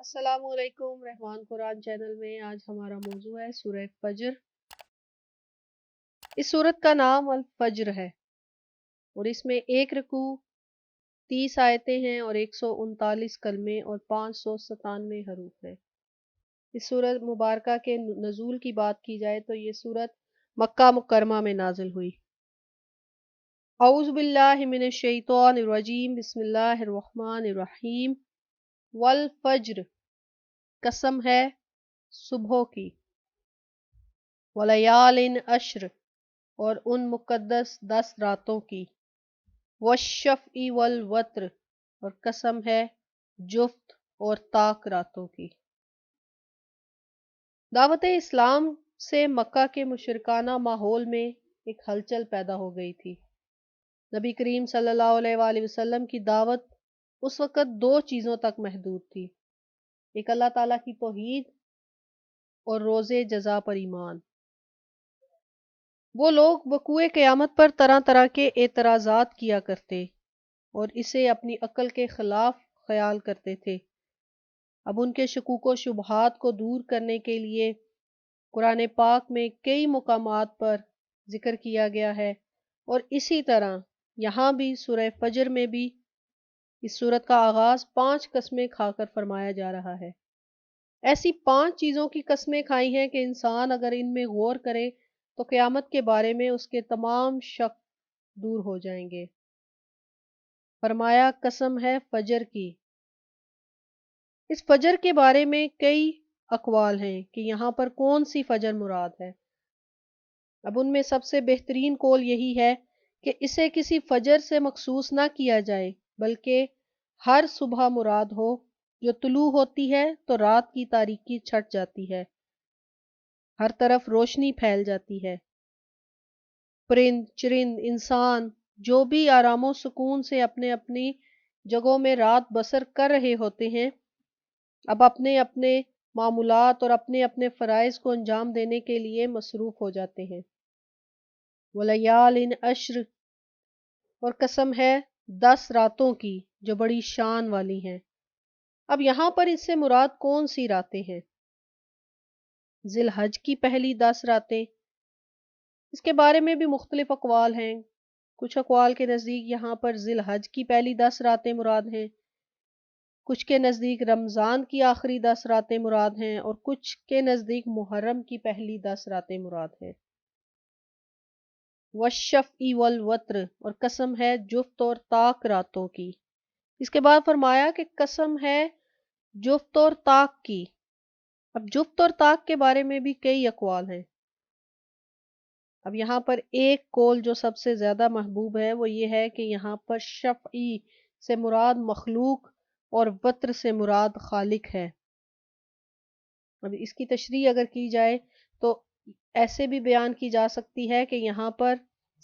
السلام علیکم۔ رحمان قرآن چینل میں آج ہمارا موضوع ہے سورہ فجر۔ اس سورت کا نام الفجر ہے اور اس میں 1 رکوع، 30 آیتیں ہیں اور 139 کلمے اور 597 حروف ہیں۔ اس سورت مبارکہ کے نزول کی بات کی جائے تو یہ سورت مکہ مکرمہ میں نازل ہوئی۔ اعوذ باللہ من الشیطان الرجیم، بسم اللہ الرحمن الرحیم۔ والفجر، قسم ہے صبحوں کی، ولیال عشر، اور ان مقدس 10 راتوں کی، والشفع والوتر، اور قسم ہے جفت اور طاق راتوں کی۔ دعوت اسلام سے مکہ کے مشرکانہ ماحول میں ایک ہلچل پیدا ہو گئی تھی۔ نبی کریم صلی اللہ علیہ وآلہ وسلم کی دعوت اس وقت 2 چیزوں تک محدود تھی، ایک اللہ تعالیٰ کی توحید اور روز جزا پر ایمان۔ وہ لوگ وقوع قیامت پر طرح طرح کے اعتراضات کیا کرتے اور اسے اپنی عقل کے خلاف خیال کرتے تھے۔ اب ان کے شکوک و شبہات کو دور کرنے کے لیے قرآن پاک میں کئی مقامات پر ذکر کیا گیا ہے، اور اسی طرح یہاں بھی سورہ فجر میں بھی اس سورت کا آغاز 5 قسمیں کھا کر فرمایا جا رہا ہے۔ ایسی 5 چیزوں کی قسمیں کھائی ہیں کہ انسان اگر ان میں غور کرے تو قیامت کے بارے میں اس کے تمام شک دور ہو جائیں گے۔ فرمایا قسم ہے فجر کی۔ اس فجر کے بارے میں کئی اقوال ہیں کہ یہاں پر کون سی فجر مراد ہے۔ اب ان میں سب سے بہترین قول یہی ہے کہ اسے کسی فجر سے مخصوص نہ کیا جائے، بلکہ ہر صبح مراد ہو جو طلوع ہوتی ہے تو رات کی تاریکی چھٹ جاتی ہے، ہر طرف روشنی پھیل جاتی ہے۔ پرند چرند انسان جو بھی آرام و سکون سے اپنے اپنی جگہوں میں رات بسر کر رہے ہوتے ہیں، اب اپنے اپنے معمولات اور اپنے اپنے فرائض کو انجام دینے کے لیے مصروف ہو جاتے ہیں۔ ولیال عشر، اور قسم ہے 10 راتوں کی جو بڑی شان والی ہیں۔ اب یہاں پر اس سے مراد کون سی راتیں ہیں؟ ذی الحج کی پہلی 10 راتیں، اس کے بارے میں بھی مختلف اقوال ہیں۔ کچھ اقوال کے نزدیک یہاں پر ذی الحج کی پہلی 10 راتیں مراد ہیں، کچھ کے نزدیک رمضان کی آخری 10 راتیں مراد ہیں، اور کچھ کے نزدیک محرم کی پہلی 10 راتیں مراد ہیں۔ والشفع والوتر، اور قسم ہے جفت اور طاق راتوں کی۔ اس کے بعد فرمایا کہ قسم ہے جفت اور طاق کی۔ اب جفت اور طاق کے بارے میں بھی کئی اقوال ہیں۔ اب یہاں پر ایک قول جو سب سے زیادہ محبوب ہے وہ یہ ہے کہ یہاں پر شفعی سے مراد مخلوق اور وتر سے مراد خالق ہے۔ اب اس کی تشریح اگر کی جائے تو ایسے بھی بیان کی جا سکتی ہے کہ یہاں پر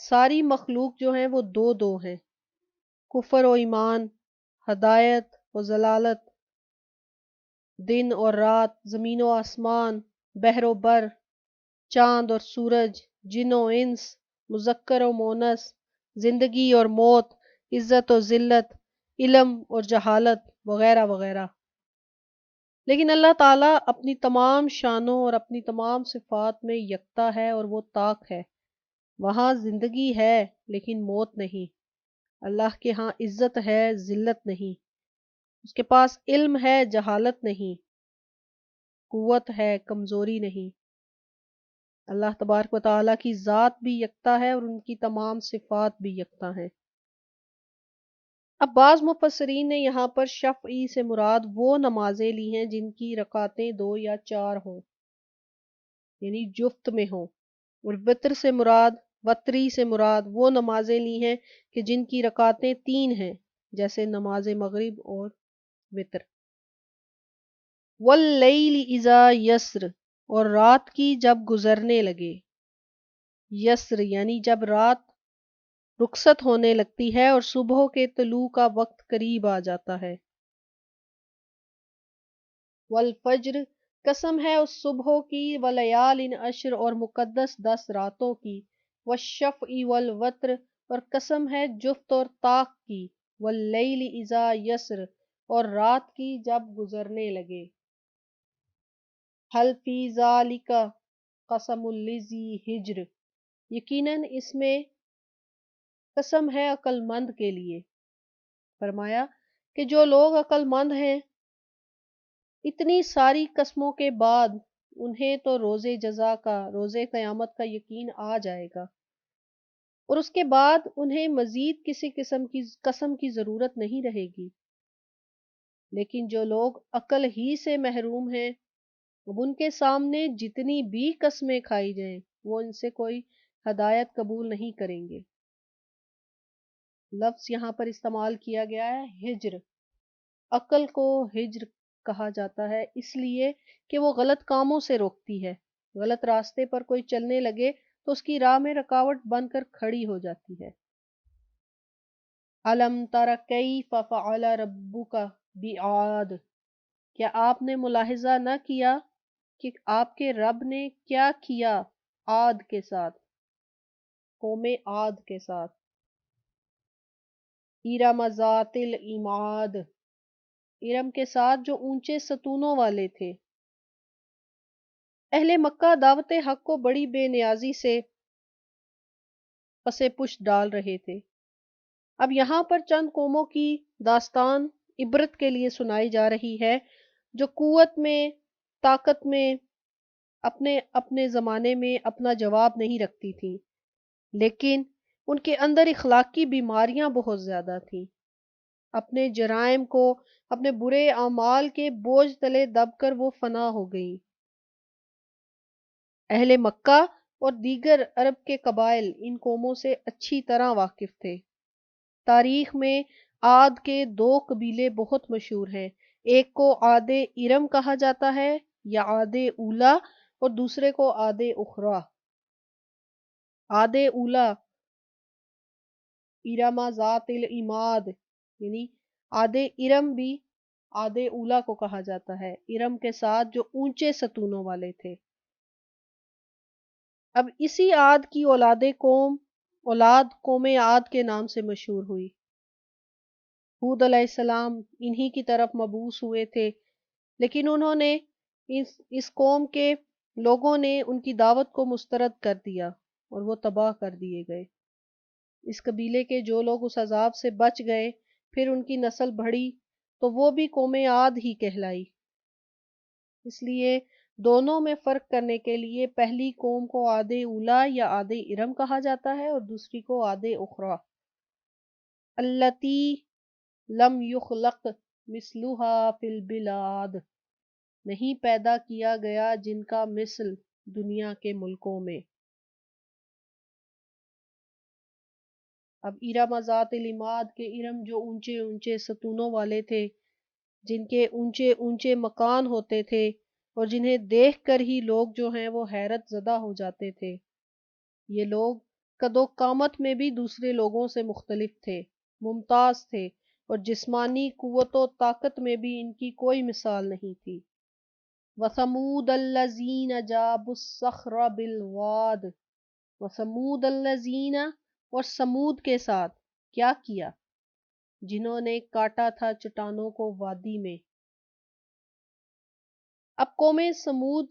ساری مخلوق جو ہیں وہ 2 ہیں، کفر و ایمان، ہدایت و ضلالت، دن اور رات، زمین و آسمان، بحر و بر، چاند اور سورج، جن و انس، مذکر و مونس، زندگی اور موت، عزت و ذلت، علم اور جہالت، وغیرہ وغیرہ۔ لیکن اللہ تعالیٰ اپنی تمام شانوں اور اپنی تمام صفات میں یکتا ہے اور وہ طاق ہے۔ وہاں زندگی ہے لیکن موت نہیں، اللہ کے ہاں عزت ہے ذلت نہیں، اس کے پاس علم ہے جہالت نہیں، قوت ہے کمزوری نہیں۔ اللہ تبارک و تعالیٰ کی ذات بھی یکتا ہے اور ان کی تمام صفات بھی یکتا ہیں۔ اب بعض مفسرین نے یہاں پر شفعی سے مراد وہ نمازیں لی ہیں جن کی رکعتیں 2 یا 4 ہوں، یعنی جفت میں ہوں، اور وتری سے مراد وہ نمازیں لی ہیں کہ جن کی رکعتیں 3 ہیں، جیسے نماز مغرب اور وتر۔ واللیل اذا یسر، اور رات کی جب گزرنے لگے۔ یسر یعنی جب رات رخصت ہونے لگتی ہے اور صبح کے طلوع کا وقت قریب آ جاتا ہے۔ والفجر، قسم ہے اس صبح کی، ولیال عشر، اور مقدس 10 راتوں کی، والشفع والوتر، اور قسم ہے جفت اور طاق کی، واللیل اذا یسر، اور رات کی جب گزرنے لگے۔ حل فی ذالک قسم لذی حجر، یقیناً اس میں قسم ہے عقل مند کے لیے۔ فرمایا کہ جو لوگ عقل مند ہیں اتنی ساری قسموں کے بعد انہیں تو روز جزا کا، روز قیامت کا یقین آ جائے گا، اور اس کے بعد انہیں مزید کسی قسم کی قسم کی ضرورت نہیں رہے گی۔ لیکن جو لوگ عقل ہی سے محروم ہیں، اب ان کے سامنے جتنی بھی قسمیں کھائی جائیں وہ ان سے کوئی ہدایت قبول نہیں کریں گے۔ لفظ یہاں پر استعمال کیا گیا ہے ہجر۔ عقل کو ہجر کہا جاتا ہے اس لیے کہ وہ غلط کاموں سے روکتی ہے۔ غلط راستے پر کوئی چلنے لگے تو اس کی راہ میں رکاوٹ بن کر کھڑی ہو جاتی ہے۔ الم تر کیف فعل ربک بعاد، کیا آپ نے ملاحظہ نہ کیا کہ آپ کے رب نے کیا کیا عاد کے ساتھ، قوم عاد کے ساتھ۔ ارم ذات العماد، ارم کے ساتھ جو اونچے ستونوں والے تھے۔ اہل مکہ دعوت حق کو بڑی بے نیازی سے پسے پش ڈال رہے تھے۔ اب یہاں پر چند قوموں کی داستان عبرت کے لیے سنائی جا رہی ہے جو قوت میں، طاقت میں اپنے اپنے زمانے میں اپنا جواب نہیں رکھتی تھیں، لیکن ان کے اندر اخلاقی بیماریاں بہت زیادہ تھیں۔ اپنے جرائم کو، اپنے برے اعمال کے بوجھ تلے دب کر وہ فنا ہو گئیں۔ اہل مکہ اور دیگر عرب کے قبائل ان قوموں سے اچھی طرح واقف تھے۔ تاریخ میں عاد کے دو قبیلے بہت مشہور ہیں، ایک کو عاد ارم کہا جاتا ہے یا عاد اولا، اور دوسرے کو عاد اخری۔ عاد اولا ارم ذات العماد، یعنی عاد ارم بھی عاد اولا کو کہا جاتا ہے، ارم کے ساتھ جو اونچے ستونوں والے تھے۔ اب اسی عاد کی اولاد قوم عاد کے نام سے مشہور ہوئی۔ ہود علیہ السلام انہی کی طرف مبعوث ہوئے تھے، لیکن انہوں نے اس قوم کے لوگوں نے ان کی دعوت کو مسترد کر دیا اور وہ تباہ کر دیے گئے۔ اس قبیلے کے جو لوگ اس عذاب سے بچ گئے، پھر ان کی نسل بڑھی تو وہ بھی قوم عاد ہی کہلائی۔ اس لیے دونوں میں فرق کرنے کے لیے پہلی قوم کو عاد اولا یا عاد ارم کہا جاتا ہے اور دوسری کو عاد اخری۔ التی لم یخلق مثلها فی البلاد، نہیں پیدا کیا گیا جن کا مثل دنیا کے ملکوں میں۔ اب ارم ذات العماد کے ارم جو اونچے اونچے ستونوں والے تھے، جن کے اونچے اونچے مکان ہوتے تھے اور جنہیں دیکھ کر ہی لوگ جو ہیں وہ حیرت زدہ ہو جاتے تھے۔ یہ لوگ قد و قامت میں بھی دوسرے لوگوں سے مختلف تھے، ممتاز تھے، اور جسمانی قوت و طاقت میں بھی ان کی کوئی مثال نہیں تھی۔ وَثَمُودَ الَّذِينَ جَابُوا الصَّخْرَ بِالْوَادِ، وَثَمُودَ الَّذِينَ، اور سمود کے ساتھ کیا کیا، جنہوں نے کاٹا تھا چٹانوں کو وادی میں۔ اب قوم سمود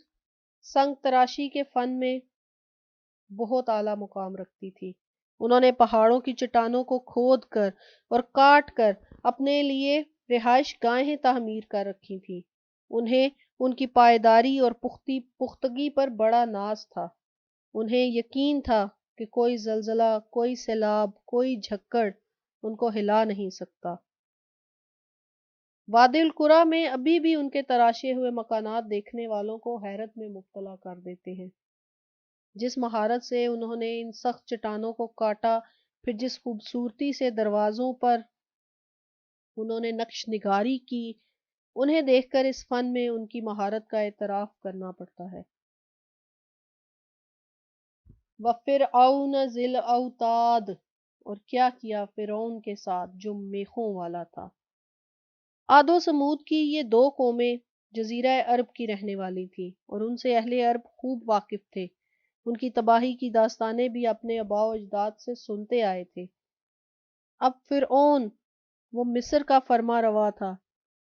سنگ تراشی کے فن میں بہت اعلیٰ مقام رکھتی تھی۔ انہوں نے پہاڑوں کی چٹانوں کو کھود کر اور کاٹ کر اپنے لیے رہائش گاہیں تعمیر کر رکھی تھیں۔ انہیں ان کی پائیداری اور پختگی پر بڑا ناز تھا۔ انہیں یقین تھا کہ کوئی زلزلہ، کوئی سیلاب، کوئی جھکڑ ان کو ہلا نہیں سکتا۔ وادی القریٰ میں ابھی بھی ان کے تراشے ہوئے مکانات دیکھنے والوں کو حیرت میں مبتلا کر دیتے ہیں۔ جس مہارت سے انہوں نے ان سخت چٹانوں کو کاٹا، پھر جس خوبصورتی سے دروازوں پر انہوں نے نقش نگاری کی، انہیں دیکھ کر اس فن میں ان کی مہارت کا اعتراف کرنا پڑتا ہے۔ وَفِرْعَوْنَ ذِی الْأَوْتَادِ، اور کیا کیا فرعون کے ساتھ جو میخوں والا تھا۔ عاد و سمود کی یہ دو قومیں جزیرہ عرب کی رہنے والی تھیں اور ان سے اہل عرب خوب واقف تھے۔ ان کی تباہی کی داستانیں بھی اپنے آباء و اجداد سے سنتے آئے تھے۔ اب فرعون وہ مصر کا فرما روا تھا،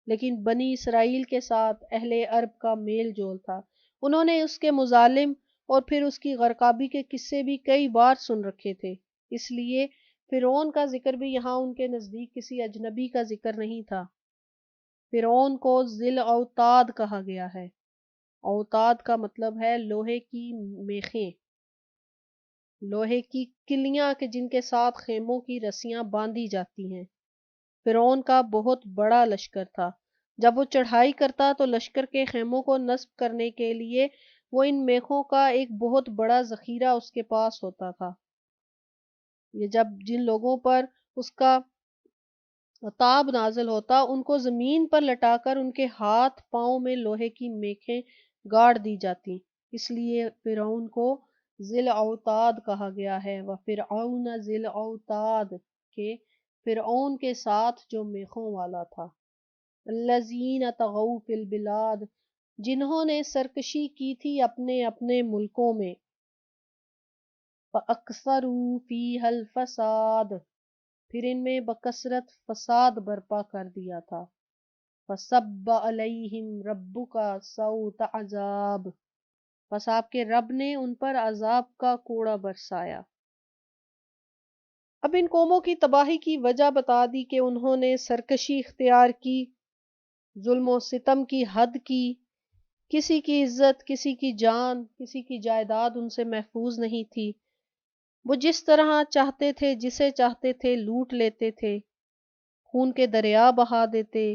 لیکن بنی اسرائیل کے ساتھ اہل عرب کا میل جول تھا۔ انہوں نے اس کے مظالم اور پھر اس کی غرقابی کے قصے بھی کئی بار سن رکھے تھے، اس لیے فرعون کا ذکر بھی یہاں ان کے نزدیک کسی اجنبی کا ذکر نہیں تھا۔ فرعون کو ذی الاوتاد کہا گیا ہے۔ اوتاد کا مطلب ہے لوہے کی میخیں، لوہے کی کلیاں کہ جن کے ساتھ خیموں کی رسیاں باندھی جاتی ہیں۔ فرعون کا بہت بڑا لشکر تھا۔ جب وہ چڑھائی کرتا تو لشکر کے خیموں کو نصب کرنے کے لیے وہ ان میخوں کا ایک بہت بڑا ذخیرہ اس کے پاس ہوتا تھا۔ یہ جب جن لوگوں پر اس کا عطاب نازل ہوتا ان کو زمین پر لٹا کر ان کے ہاتھ پاؤں میں لوہے کی میخیں گاڑ دی جاتی، اس لیے فرعون کو ذی الاوتاد کہا گیا ہے۔ وَفِرْعَوْنَ ذِی الْأَوْتَادِ کہ فرعون کے ساتھ جو میخوں والا تھا۔ الَّذِینَ طَغَوْا فِی الْبِلَادِ جنہوں نے سرکشی کی تھی اپنے اپنے ملکوں میں۔ فَأَكْثَرُوا فِیہَا الْفَسَادَ پھر ان میں بکثرت فساد برپا کر دیا تھا۔ فَصَبَّ عَلَیہم رَبُّکَ سَوْطَ عَذَابٍ پس آپ کے رب نے ان پر عذاب کا کوڑا برسایا۔ اب ان قوموں کی تباہی کی وجہ بتا دی کہ انہوں نے سرکشی اختیار کی، ظلم و ستم کی حد کی، کسی کی عزت، کسی کی جان، کسی کی جائیداد ان سے محفوظ نہیں تھی۔ وہ جس طرح چاہتے تھے جسے چاہتے تھے لوٹ لیتے تھے، خون کے دریا بہا دیتے،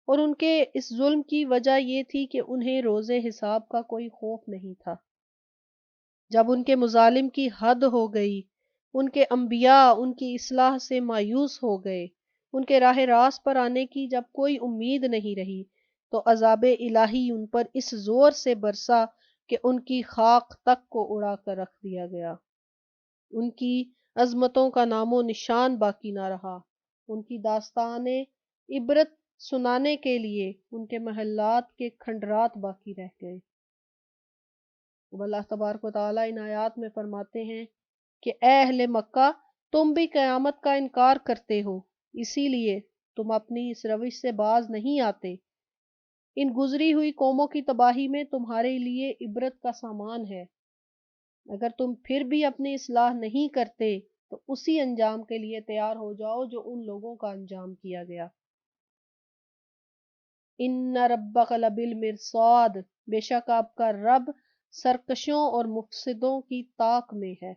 اور ان کے اس ظلم کی وجہ یہ تھی کہ انہیں روز حساب کا کوئی خوف نہیں تھا۔ جب ان کے مظالم کی حد ہو گئی، ان کے انبیاء ان کی اصلاح سے مایوس ہو گئے، ان کے راہ راست پر آنے کی جب کوئی امید نہیں رہی، تو عذاب الہی ان پر اس زور سے برسا کہ ان کی خاک تک کو اڑا کر رکھ دیا گیا۔ ان کی عظمتوں کا نام و نشان باقی نہ رہا۔ ان کی داستان عبرت سنانے کے لیے ان کے محلات کے کھنڈرات باقی رہ گئے۔ اب اللہ تبارک و تعالیٰ ان آیات میں فرماتے ہیں کہ اے اہل مکہ، تم بھی قیامت کا انکار کرتے ہو، اسی لیے تم اپنی اس روش سے باز نہیں آتے۔ ان گزری ہوئی قوموں کی تباہی میں تمہارے لیے عبرت کا سامان ہے۔ اگر تم پھر بھی اپنی اصلاح نہیں کرتے تو اسی انجام کے لیے تیار ہو جاؤ جو ان لوگوں کا انجام کیا گیا۔ ان ربک لبالمرصاد بے شک آپ کا رب سرکشوں اور مفسدوں کی طاق میں ہے۔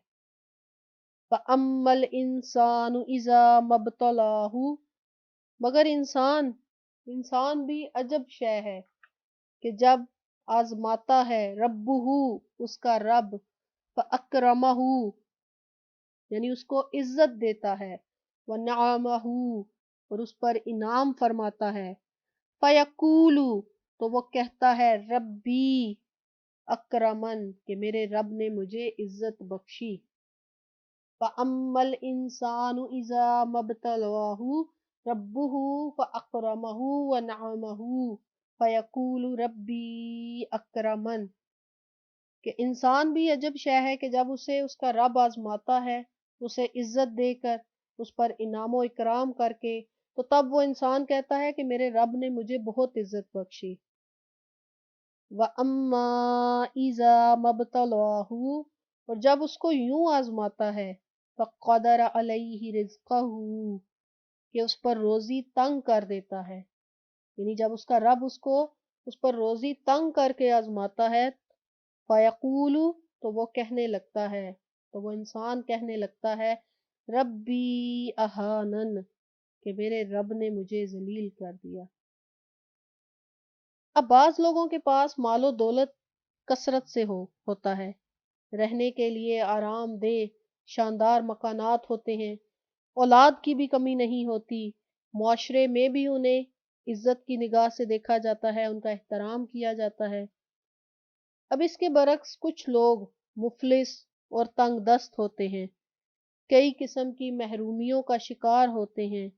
فَأَمَّا الْإِنسَانُ إِذَا مَا ابْتَلَاهُ مگر انسان بھی عجب شے ہے کہ جب آزماتا ہے ربہ اس کا رب، فَأَكْرَمَهُ یعنی اس کو عزت دیتا ہے، وَنَعَمَهُ اور اس پر انعام فرماتا ہے، فَيَقُولُ تو وہ کہتا ہے ربی اکرمن کہ میرے رب نے مجھے عزت بخشی۔ فَأَمَّا الْإِنسَانُ إِذَا مَا ابْتَلَاهُ رَبُّهُ فَأَكْرَمَهُ وَنَعَمَهُ فَيَقُولُ رَبِّي أَكْرَمَنِ کہ انسان بھی عجب شے ہے کہ جب اسے اس کا رب آزماتا ہے، اسے عزت دے کر، اس پر انعام و اکرام کر کے، تو تب وہ انسان کہتا ہے کہ میرے رب نے مجھے بہت عزت بخشی۔ وَأَمَّا إِذَا مَا ابْتَلَاهُ اور جب اس کو یوں آزماتا ہے، فَقَدَرَ عَلَيْهِ رِزْقَهُ کہ اس پر روزی تنگ کر دیتا ہے، یعنی جب اس کا رب اس کو اس پر روزی تنگ کر کے آزماتا ہے، فَيَقُولُ تو وہ کہنے لگتا ہے، تو وہ انسان کہنے لگتا ہے ربی اہانن کہ میرے رب نے مجھے ذلیل کر دیا۔ اب بعض لوگوں کے پاس مال و دولت کثرت سے ہوتا ہے، رہنے کے لیے آرام دہ شاندار مکانات ہوتے ہیں، اولاد کی بھی کمی نہیں ہوتی، معاشرے میں بھی انہیں عزت کی نگاہ سے دیکھا جاتا ہے، ان کا احترام کیا جاتا ہے۔ اب اس کے برعکس کچھ لوگ مفلس اور تنگ دست ہوتے ہیں، کئی قسم کی محرومیوں کا شکار ہوتے ہیں،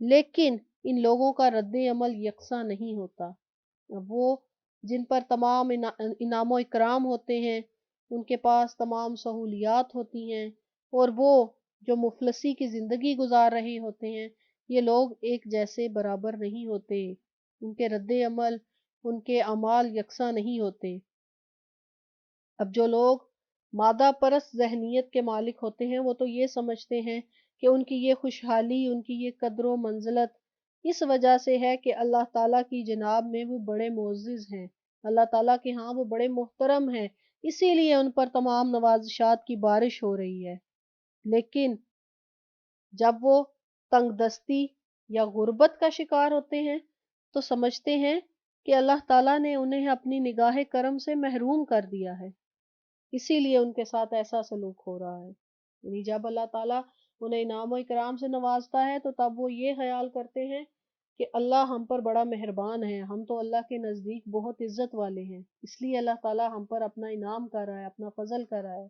لیکن ان لوگوں کا رد عمل یکساں نہیں ہوتا۔ اب وہ جن پر تمام انعام و اکرام ہوتے ہیں، ان کے پاس تمام سہولیات ہوتی ہیں، اور وہ جو مفلسی کی زندگی گزار رہے ہوتے ہیں، یہ لوگ ایک جیسے برابر نہیں ہوتے۔ ان کے رد عمل، ان کے اعمال یکساں نہیں ہوتے۔ اب جو لوگ مادہ پرست ذہنیت کے مالک ہوتے ہیں وہ تو یہ سمجھتے ہیں کہ ان کی یہ خوشحالی، ان کی یہ قدر و منزلت اس وجہ سے ہے کہ اللہ تعالیٰ کی جناب میں وہ بڑے معزز ہیں، اللہ تعالیٰ کے ہاں وہ بڑے محترم ہیں، اسی لیے ان پر تمام نوازشات کی بارش ہو رہی ہے۔ لیکن جب وہ تنگ دستی یا غربت کا شکار ہوتے ہیں تو سمجھتے ہیں کہ اللہ تعالیٰ نے انہیں اپنی نگاہ کرم سے محروم کر دیا ہے، اسی لیے ان کے ساتھ ایسا سلوک ہو رہا ہے۔ یعنی جب اللہ تعالیٰ انہیں انعام و اکرام سے نوازتا ہے تو تب وہ یہ خیال کرتے ہیں کہ اللہ ہم پر بڑا مہربان ہے، ہم تو اللہ کے نزدیک بہت عزت والے ہیں، اس لیے اللہ تعالیٰ ہم پر اپنا انعام کر رہا ہے، اپنا فضل کر رہا ہے۔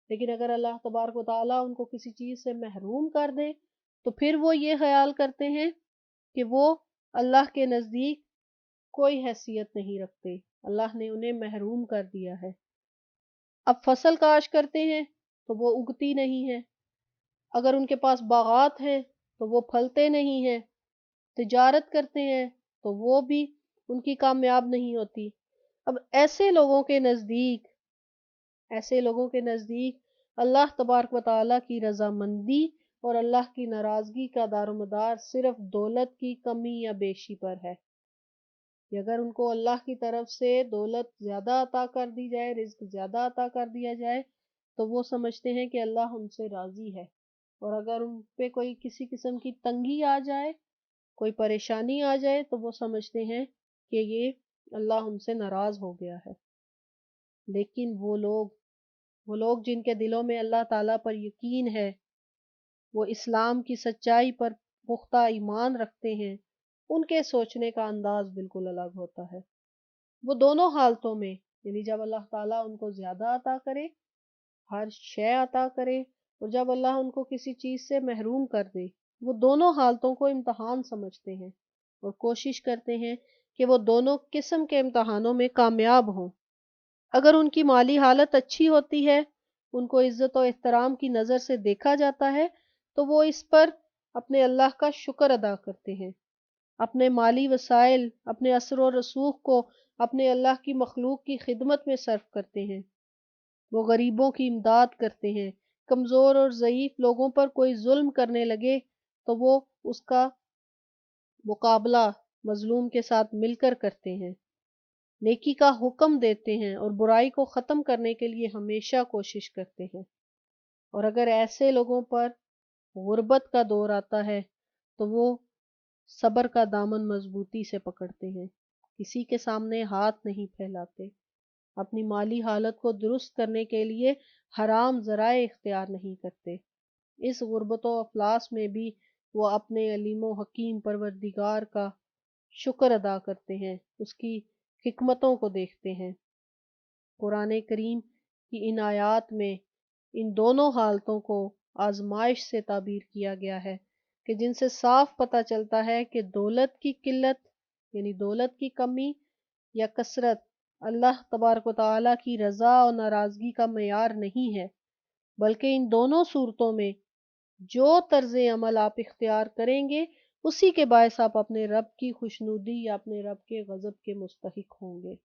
لیکن اگر اللہ تبارک و تعالیٰ ان کو کسی چیز سے محروم کر دے تو پھر وہ یہ خیال کرتے ہیں کہ وہ اللہ کے نزدیک کوئی حیثیت نہیں رکھتے، اللہ نے انہیں محروم کر دیا ہے۔ اب فصل کاشت کرتے ہیں تو وہ اگتی نہیں ہے، اگر ان کے پاس باغات ہیں تو وہ پھلتے نہیں ہیں، تجارت کرتے ہیں تو وہ بھی ان کی کامیاب نہیں ہوتی۔ اب ایسے لوگوں کے نزدیک اللہ تبارک و تعالیٰ کی رضامندی اور اللہ کی ناراضگی کا دار و مدار صرف دولت کی کمی یا بیشی پر ہے۔ کہ اگر ان کو اللہ کی طرف سے دولت زیادہ عطا کر دی جائے، رزق زیادہ عطا کر دیا جائے تو وہ سمجھتے ہیں کہ اللہ ان سے راضی ہے، اور اگر ان پہ کوئی کسی قسم کی تنگی آ جائے، کوئی پریشانی آ جائے تو وہ سمجھتے ہیں کہ یہ اللہ ان سے ناراض ہو گیا ہے۔ لیکن وہ لوگ جن کے دلوں میں اللہ تعالیٰ پر یقین ہے، وہ اسلام کی سچائی پر پختہ ایمان رکھتے ہیں، ان کے سوچنے کا انداز بالکل الگ ہوتا ہے۔ وہ دونوں حالتوں میں، یعنی جب اللہ تعالیٰ ان کو زیادہ عطا کرے، ہر شے عطا کرے، اور جب اللہ ان کو کسی چیز سے محروم کر دے، وہ دونوں حالتوں کو امتحان سمجھتے ہیں اور کوشش کرتے ہیں کہ وہ دونوں قسم کے امتحانوں میں کامیاب ہوں۔ اگر ان کی مالی حالت اچھی ہوتی ہے، ان کو عزت و احترام کی نظر سے دیکھا جاتا ہے، تو وہ اس پر اپنے اللہ کا شکر ادا کرتے ہیں، اپنے مالی وسائل، اپنے اثر و رسوخ کو اپنے اللہ کی مخلوق کی خدمت میں صرف کرتے ہیں۔ وہ غریبوں کی امداد کرتے ہیں، کمزور اور ضعیف لوگوں پر کوئی ظلم کرنے لگے تو وہ اس کا مقابلہ مظلوم کے ساتھ مل کر کرتے ہیں، نیکی کا حکم دیتے ہیں اور برائی کو ختم کرنے کے لیے ہمیشہ کوشش کرتے ہیں۔ اور اگر ایسے لوگوں پر غربت کا دور آتا ہے تو وہ صبر کا دامن مضبوطی سے پکڑتے ہیں، کسی کے سامنے ہاتھ نہیں پھیلاتے، اپنی مالی حالت کو درست کرنے کے لیے حرام ذرائع اختیار نہیں کرتے۔ اس غربت و افلاس میں بھی وہ اپنے علیم و حکیم پروردگار کا شکر ادا کرتے ہیں، اس کی حکمتوں کو دیکھتے ہیں۔ قرآن کریم کی ان آیات میں ان دونوں حالتوں کو آزمائش سے تعبیر کیا گیا ہے کہ جن سے صاف پتہ چلتا ہے کہ دولت کی قلت یعنی دولت کی کمی یا کثرت اللہ تبارک و تعالیٰ کی رضا اور ناراضگی کا معیار نہیں ہے، بلکہ ان دونوں صورتوں میں جو طرز عمل آپ اختیار کریں گے اسی کے باعث آپ اپنے رب کی خوشنودی یا اپنے رب کے غضب کے مستحق ہوں گے۔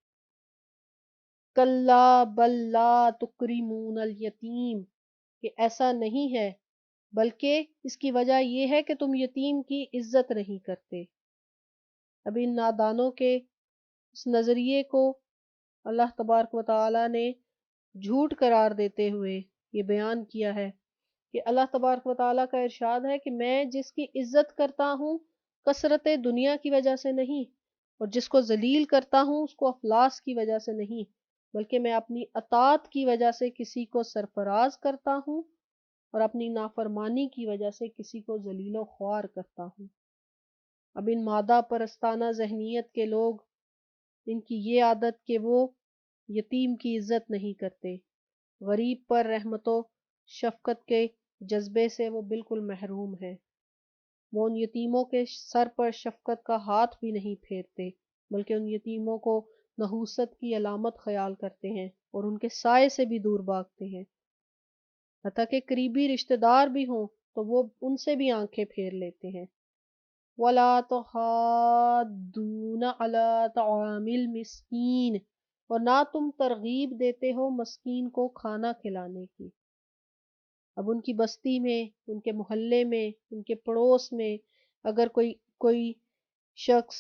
کلا بل لا تکرمون الیتیم، کہ ایسا نہیں ہے، بلکہ اس کی وجہ یہ ہے کہ تم یتیم کی عزت نہیں کرتے۔ اب ان نادانوں کے اس نظریے کو اللہ تبارک و تعالی نے جھوٹ قرار دیتے ہوئے یہ بیان کیا ہے کہ اللہ تبارک و تعالیٰ کا ارشاد ہے کہ میں جس کی عزت کرتا ہوں کثرت دنیا کی وجہ سے نہیں، اور جس کو ذلیل کرتا ہوں اس کو افلاس کی وجہ سے نہیں، بلکہ میں اپنی اطاعت کی وجہ سے کسی کو سرفراز کرتا ہوں اور اپنی نافرمانی کی وجہ سے کسی کو ذلیل و خوار کرتا ہوں۔ اب ان مادہ پرستانہ ذہنیت کے لوگ، ان کی یہ عادت کہ وہ یتیم کی عزت نہیں کرتے، غریب پر رحمت و شفقت کے جذبے سے وہ بالکل محروم ہے، وہ ان یتیموں کے سر پر شفقت کا ہاتھ بھی نہیں پھیرتے، بلکہ ان یتیموں کو نحوست کی علامت خیال کرتے ہیں اور ان کے سائے سے بھی دور بھاگتے ہیں، حتیٰ کہ قریبی رشتہ دار بھی ہوں تو وہ ان سے بھی آنکھیں پھیر لیتے ہیں۔ ولا تحاضون علی طعام المسکین، اور نہ تم ترغیب دیتے ہو مسکین کو کھانا کھلانے کی۔ اب ان کی بستی میں، ان کے محلے میں، ان کے پڑوس میں اگر کوئی شخص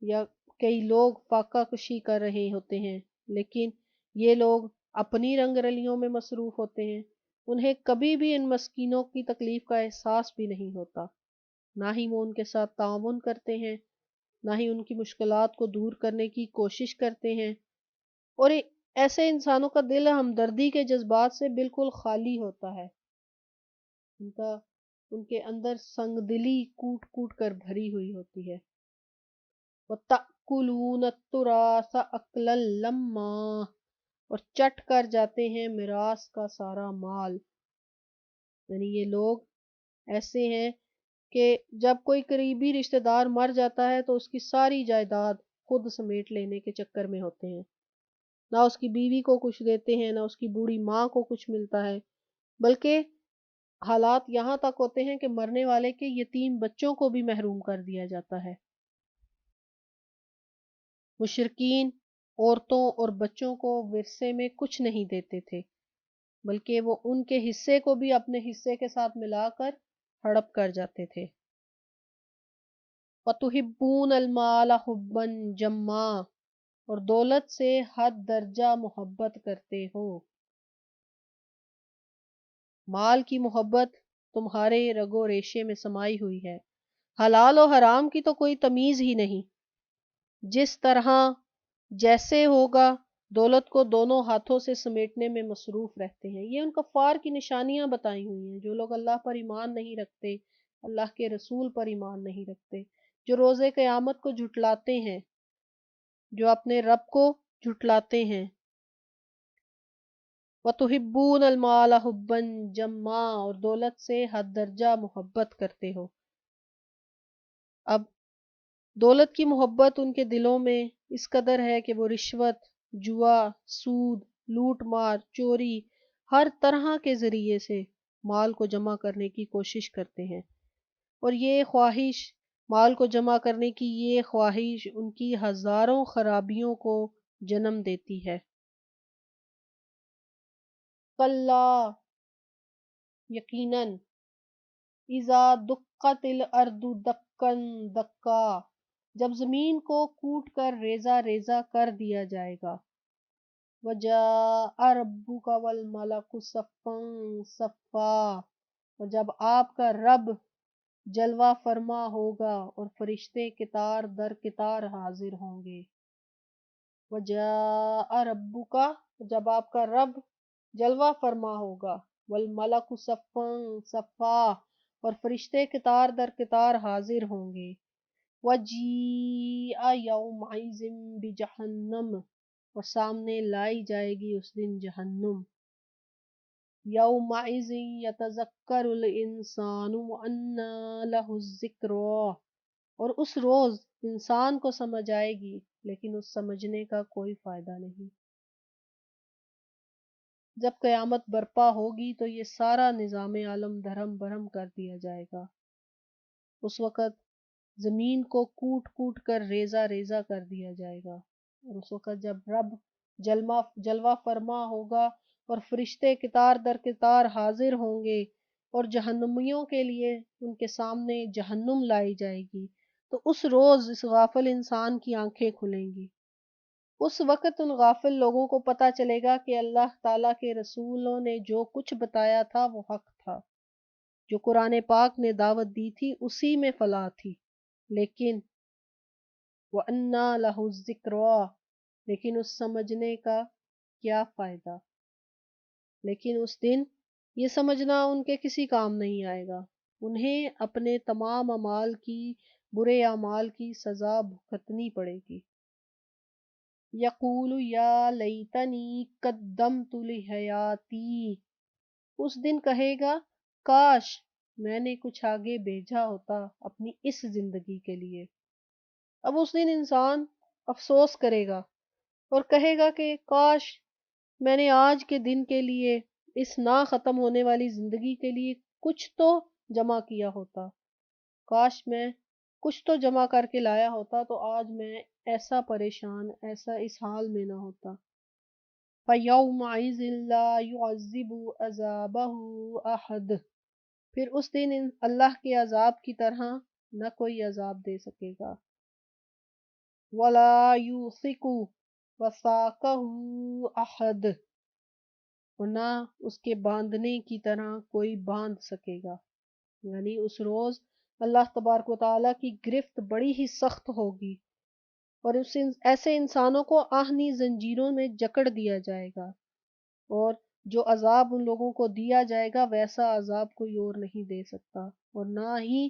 یا کئی لوگ فاقہ کشی کر رہے ہوتے ہیں، لیکن یہ لوگ اپنی رنگ رلیوں میں مصروف ہوتے ہیں، انہیں کبھی بھی ان مسکینوں کی تکلیف کا احساس بھی نہیں ہوتا، نہ ہی وہ ان کے ساتھ تعاون کرتے ہیں، نہ ہی ان کی مشکلات کو دور کرنے کی کوشش کرتے ہیں، اور ایسے انسانوں کا دل ہمدردی کے جذبات سے بالکل خالی ہوتا ہے، ان کے اندر سنگ دلی کوٹ کوٹ کر بھری ہوئی ہوتی ہے۔ وَتَأْكُلُونَ التُّرَاثَ أَكْلًا لَمًّا، اور چٹ کر جاتے ہیں میراث کا سارا مال۔ یعنی یہ لوگ ایسے ہیں کہ جب کوئی قریبی رشتہ دار مر جاتا ہے تو اس کی ساری جائیداد خود سمیٹ لینے کے چکر میں ہوتے ہیں، نہ اس کی بیوی کو کچھ دیتے ہیں، نہ اس کی بوڑھی ماں کو کچھ ملتا ہے، بلکہ حالات یہاں تک ہوتے ہیں کہ مرنے والے کے یتیم بچوں کو بھی محروم کر دیا جاتا ہے۔ مشرکین عورتوں اور بچوں کو ورثے میں کچھ نہیں دیتے تھے، بلکہ وہ ان کے حصے کو بھی اپنے حصے کے ساتھ ملا کر ہڑپ کر جاتے تھے۔ وَتُحِبُّونَ الْمَالَ حُبًّا جَمًّا، اور دولت سے حد درجہ محبت کرتے ہو۔ مال کی محبت تمہارے رگ و ریشے میں سمائی ہوئی ہے، حلال و حرام کی تو کوئی تمیز ہی نہیں، جس طرح جیسے ہوگا دولت کو دونوں ہاتھوں سے سمیٹنے میں مصروف رہتے ہیں۔ یہ ان کفار کی نشانیاں بتائی ہوئی ہیں، جو لوگ اللہ پر ایمان نہیں رکھتے، اللہ کے رسول پر ایمان نہیں رکھتے، جو روز قیامت کو جھٹلاتے ہیں، جو اپنے رب کو جھٹلاتے ہیں۔ وَتُحِبُّونَ الْمَالَ حُبًّا جَمًّا، اور دولت سے حد درجہ محبت کرتے ہو۔ اب دولت کی محبت ان کے دلوں میں اس قدر ہے کہ وہ رشوت، جوا، سود، لوٹ مار، چوری، ہر طرح کے ذریعے سے مال کو جمع کرنے کی کوشش کرتے ہیں، اور یہ خواہش، مال کو جمع کرنے کی یہ خواہش ان کی ہزاروں خرابیوں کو جنم دیتی ہے۔ کَلَّا، یقیناً، اذا دقت الارض دکا دکا، جب زمین کو کوٹ کر ریزہ ریزہ کر دیا جائے گا، وجاء ربک والملک صفا صفا، اور جب آپ کا رب جلوہ فرما ہوگا اور فرشتے قطار در قطار حاضر ہوں گے۔ وجاء ربک، جب آپ کا رب جلوہ فرما ہوگا، والملک صفا صفا، اور فرشتے قطار در قطار حاضر ہوں گے۔ وَجِیءَ یومئذ بجہنم، اور سامنے لائی جائے گی اس دن جہنم۔ یومئذ یتذکر الانسان وانیٰ لہ الذکریٰ، اور اس روز انسان کو سمجھ آئے گی، لیکن اس سمجھنے کا کوئی فائدہ نہیں۔ جب قیامت برپا ہوگی تو یہ سارا نظام عالم دھرم برہم کر دیا جائے گا۔ اس وقت زمین کو کوٹ کوٹ کر ریزہ ریزہ کر دیا جائے گا، اور اس وقت جب رب جلوہ فرما ہوگا اور فرشتے قطار در قطار حاضر ہوں گے، اور جہنمیوں کے لیے ان کے سامنے جہنم لائی جائے گی، تو اس روز اس غافل انسان کی آنکھیں کھلیں گی۔ اس وقت ان غافل لوگوں کو پتہ چلے گا کہ اللہ تعالیٰ کے رسولوں نے جو کچھ بتایا تھا وہ حق تھا، جو قرآن پاک نے دعوت دی تھی اسی میں فلاح تھی، لیکن وَأَنَّىٰ لَهُ الذِّكْرَىٰ، لیکن اس سمجھنے کا کیا فائدہ، لیکن اس دن یہ سمجھنا ان کے کسی کام نہیں آئے گا، انہیں اپنے تمام اعمال کی، برے اعمال کی سزا بھگتنی پڑے گی۔ یقول یا لیتنی قدمت لحیاتی، اس دن کہے گا کاش میں نے کچھ آگے بھیجا ہوتا اپنی اس زندگی کے لیے۔ اب اس دن انسان افسوس کرے گا اور کہے گا کہ کاش میں نے آج کے دن کے لیے، اس نہ ختم ہونے والی زندگی کے لیے کچھ تو جمع کیا ہوتا، کاش میں کچھ تو جمع کر کے لایا ہوتا تو آج میں ایسا پریشان، ایسا اس حال میں نہ ہوتا۔ فَيَوْمَئِذٍ لَا يُعَذِّبُ عَذَابَهُ أَحَدٌ، پھر اس دن اللہ کے عذاب کی طرح نہ کوئی عذاب دے سکے گا۔ وَلَا يُوثِقُ وَثَاقَهُ أَحَدٌ، اور نہ اس کے باندھنے کی طرح کوئی باندھ سکے گا۔ یعنی اس روز اللہ تبارک و تعالیٰ کی گرفت بڑی ہی سخت ہوگی، اور ایسے انسانوں کو آہنی زنجیروں میں جکڑ دیا جائے گا، اور جو عذاب ان لوگوں کو دیا جائے گا ویسا عذاب کوئی اور نہیں دے سکتا، اور نہ ہی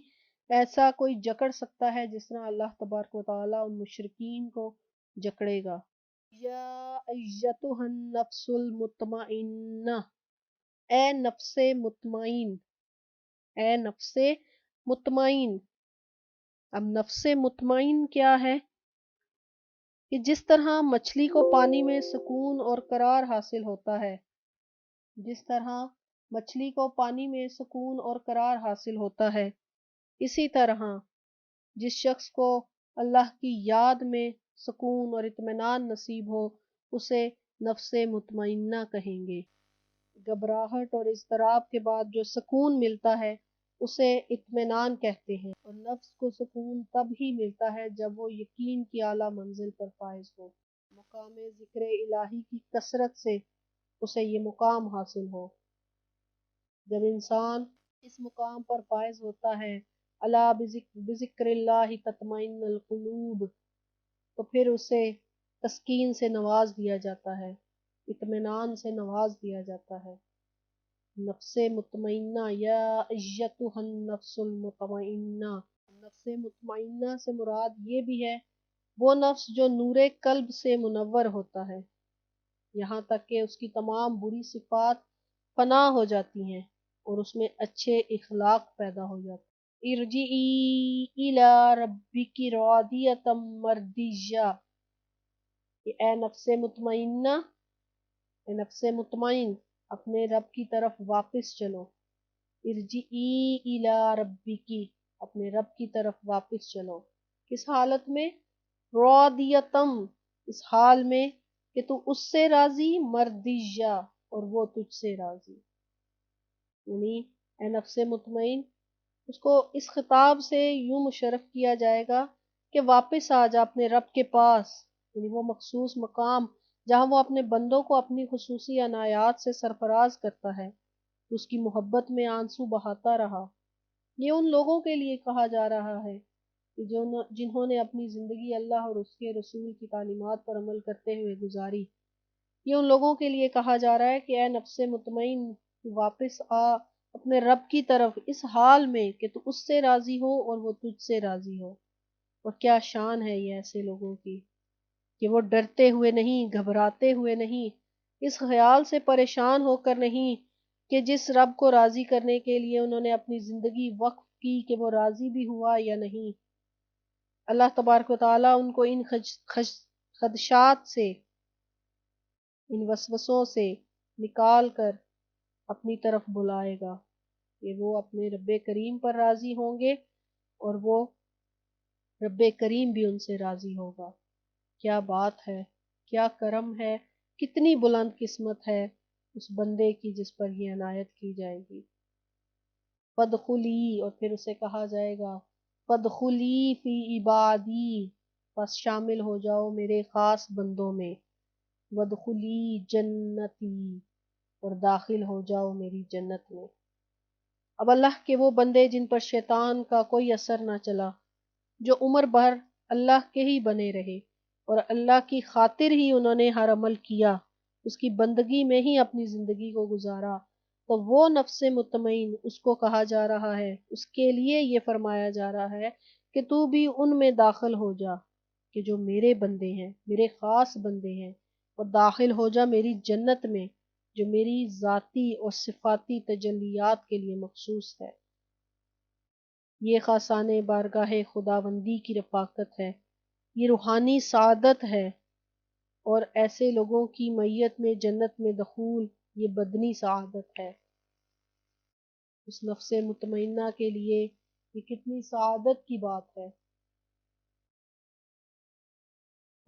ایسا کوئی جکڑ سکتا ہے جس طرح اللہ تبارک و تعالیٰ ان مشرکین کو جکڑے گا۔ یا ایتھا النفس المطمئنہ، اے نفس مطمئن، اے نفس مطمئن۔ اب نفس مطمئن کیا ہے؟ کہ جس طرح مچھلی کو پانی میں سکون اور قرار حاصل ہوتا ہے، جس طرح مچھلی کو پانی میں سکون اور قرار حاصل ہوتا ہے، اسی طرح جس شخص کو اللہ کی یاد میں سکون اور اطمینان نصیب ہو اسے نفس مطمئنہ کہیں گے۔ گھبراہٹ اور اضطراب کے بعد جو سکون ملتا ہے اسے اطمینان کہتے ہیں، اور نفس کو سکون تب ہی ملتا ہے جب وہ یقین کی اعلیٰ منزل پر فائز ہو، مقام ذکر الہی کی کثرت سے اسے یہ مقام حاصل ہو۔ جب انسان اس مقام پر فائز ہوتا ہے، الا بذکر اللہ تطمئن القلوب، تو پھر اسے تسکین سے نواز دیا جاتا ہے، اطمینان سے نواز دیا جاتا ہے۔ نفس مطمئنہ، یا ایتھا النفس المطمئنہ، نفس مطمئنہ سے مراد یہ بھی ہے وہ نفس جو نور قلب سے منور ہوتا ہے، یہاں تک کہ اس کی تمام بری صفات فنا ہو جاتی ہیں اور اس میں اچھے اخلاق پیدا ہو جاتے ہیں۔ ارجعی الی ربک راضیۃ مرضیہ، کہ اے نفس مطمئنہ، اے نفس مطمئن، اپنے رب کی طرف واپس چلو۔ ارجعی الی ربک، اپنے رب کی طرف واپس چلو۔ کس حالت میں؟ راضیتم، اس حال میں کہ تو اس سے راضی، مرضیہ، اور وہ تجھ سے راضی۔ یعنی اے نفس مطمئن، اس کو اس خطاب سے یوں مشرف کیا جائے گا کہ واپس آ جا اپنے رب کے پاس، یعنی وہ مخصوص مقام جہاں وہ اپنے بندوں کو اپنی خصوصی عنایات سے سرفراز کرتا ہے، اس کی محبت میں آنسو بہاتا رہا۔ یہ ان لوگوں کے لیے کہا جا رہا ہے کہ جنہوں نے اپنی زندگی اللہ اور اس کے رسول کی تعلیمات پر عمل کرتے ہوئے گزاری۔ یہ ان لوگوں کے لیے کہا جا رہا ہے کہ اے نفس مطمئن، واپس آ اپنے رب کی طرف اس حال میں کہ تو اس سے راضی ہو اور وہ تجھ سے راضی ہو۔ اور کیا شان ہے یہ ایسے لوگوں کی کہ وہ ڈرتے ہوئے نہیں، گھبراتے ہوئے نہیں، اس خیال سے پریشان ہو کر نہیں کہ جس رب کو راضی کرنے کے لیے انہوں نے اپنی زندگی وقف کی کہ وہ راضی بھی ہوا یا نہیں۔ اللہ تبارک و تعالیٰ ان کو ان خدشات سے، ان وسوسوں سے نکال کر اپنی طرف بلائے گا کہ وہ اپنے رب کریم پر راضی ہوں گے اور وہ رب کریم بھی ان سے راضی ہوگا۔ کیا بات ہے، کیا کرم ہے، کتنی بلند قسمت ہے اس بندے کی جس پر یہ عنایت کی جائے گی۔ فادخلی، اور پھر اسے کہا جائے گا فادخلی فی عبادی، پس شامل ہو جاؤ میرے خاص بندوں میں۔ وادخلی جنتی، اور داخل ہو جاؤ میری جنت میں۔ اب اللہ کے وہ بندے جن پر شیطان کا کوئی اثر نہ چلا، جو عمر بھر اللہ کے ہی بنے رہے اور اللہ کی خاطر ہی انہوں نے ہر عمل کیا، اس کی بندگی میں ہی اپنی زندگی کو گزارا، تو وہ نفس مطمئن اس کو کہا جا رہا ہے، اس کے لیے یہ فرمایا جا رہا ہے کہ تو بھی ان میں داخل ہو جا کہ جو میرے بندے ہیں، میرے خاص بندے ہیں، اور داخل ہو جا میری جنت میں جو میری ذاتی اور صفاتی تجلیات کے لیے مخصوص ہے۔ یہ خاصان بارگاہ خداوندی کی رفاقت ہے، یہ روحانی سعادت ہے، اور ایسے لوگوں کی میت میں جنت میں دخول یہ بدنی سعادت ہے۔ اس نفس مطمئنہ کے لیے یہ کتنی سعادت کی بات ہے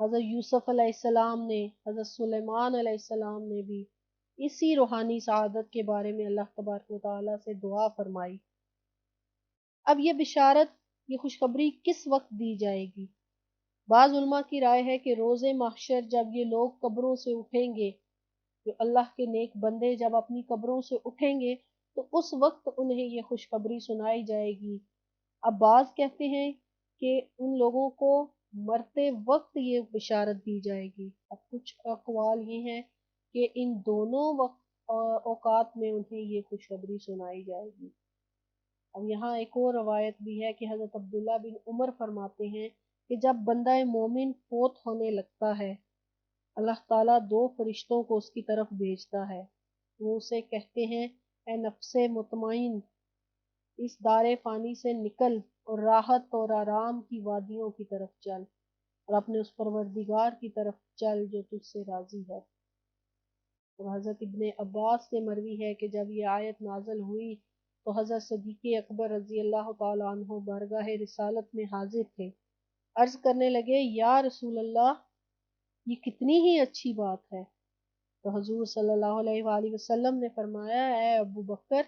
حضرت یوسف علیہ السلام نے، حضرت سلیمان علیہ السلام نے بھی اسی روحانی سعادت کے بارے میں اللہ تبارک و تعالیٰ سے دعا فرمائی۔ اب یہ بشارت، یہ خوشخبری کس وقت دی جائے گی؟ بعض علماء کی رائے ہے کہ روز محشر جب یہ لوگ قبروں سے اٹھیں گے، جو اللہ کے نیک بندے جب اپنی قبروں سے اٹھیں گے تو اس وقت انہیں یہ خوشخبری سنائی جائے گی۔ اب بعض کہتے ہیں کہ ان لوگوں کو مرتے وقت یہ بشارت دی جائے گی۔ اب کچھ اقوال یہ ہیں کہ ان دونوں وقت اوقات میں انہیں یہ خوشخبری سنائی جائے گی۔ اب یہاں ایک اور روایت بھی ہے کہ حضرت عبداللہ بن عمر فرماتے ہیں کہ جب بندہ مومن فوت ہونے لگتا ہے، اللہ تعالیٰ دو فرشتوں کو اس کی طرف بھیجتا ہے۔ وہ اسے کہتے ہیں، اے نفس مطمئن، اس دار فانی سے نکل اور راحت اور آرام کی وادیوں کی طرف چل، اور اپنے اس پروردگار کی طرف چل جو تجھ سے راضی ہے۔ اور حضرت ابن عباس سے مروی ہے کہ جب یہ آیت نازل ہوئی تو حضرت صدیق اکبر رضی اللہ تعالیٰ عنہ بارگاہ رسالت میں حاضر تھے۔ عرض کرنے لگے، یا رسول اللہ، یہ کتنی ہی اچھی بات ہے۔ تو حضور صلی اللہ علیہ وآلہ وسلم نے فرمایا، اے ابو بکر،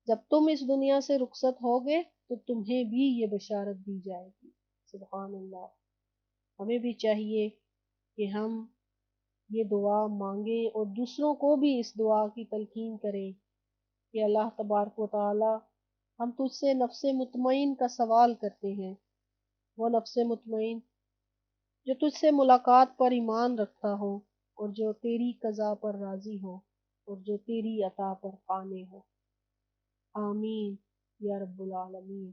جب تم اس دنیا سے رخصت ہوگے تو تمہیں بھی یہ بشارت دی جائے گی۔ سبحان اللہ۔ ہمیں بھی چاہیے کہ ہم یہ دعا مانگیں اور دوسروں کو بھی اس دعا کی تلقین کریں کہ اللہ تبارک و تعالی، ہم تجھ سے نفس مطمئن کا سوال کرتے ہیں، وہ نفس مطمئن جو تجھ سے ملاقات پر ایمان رکھتا ہو اور جو تیری قضا پر راضی ہو اور جو تیری عطا پر قانع ہو۔ آمین یا رب العالمین۔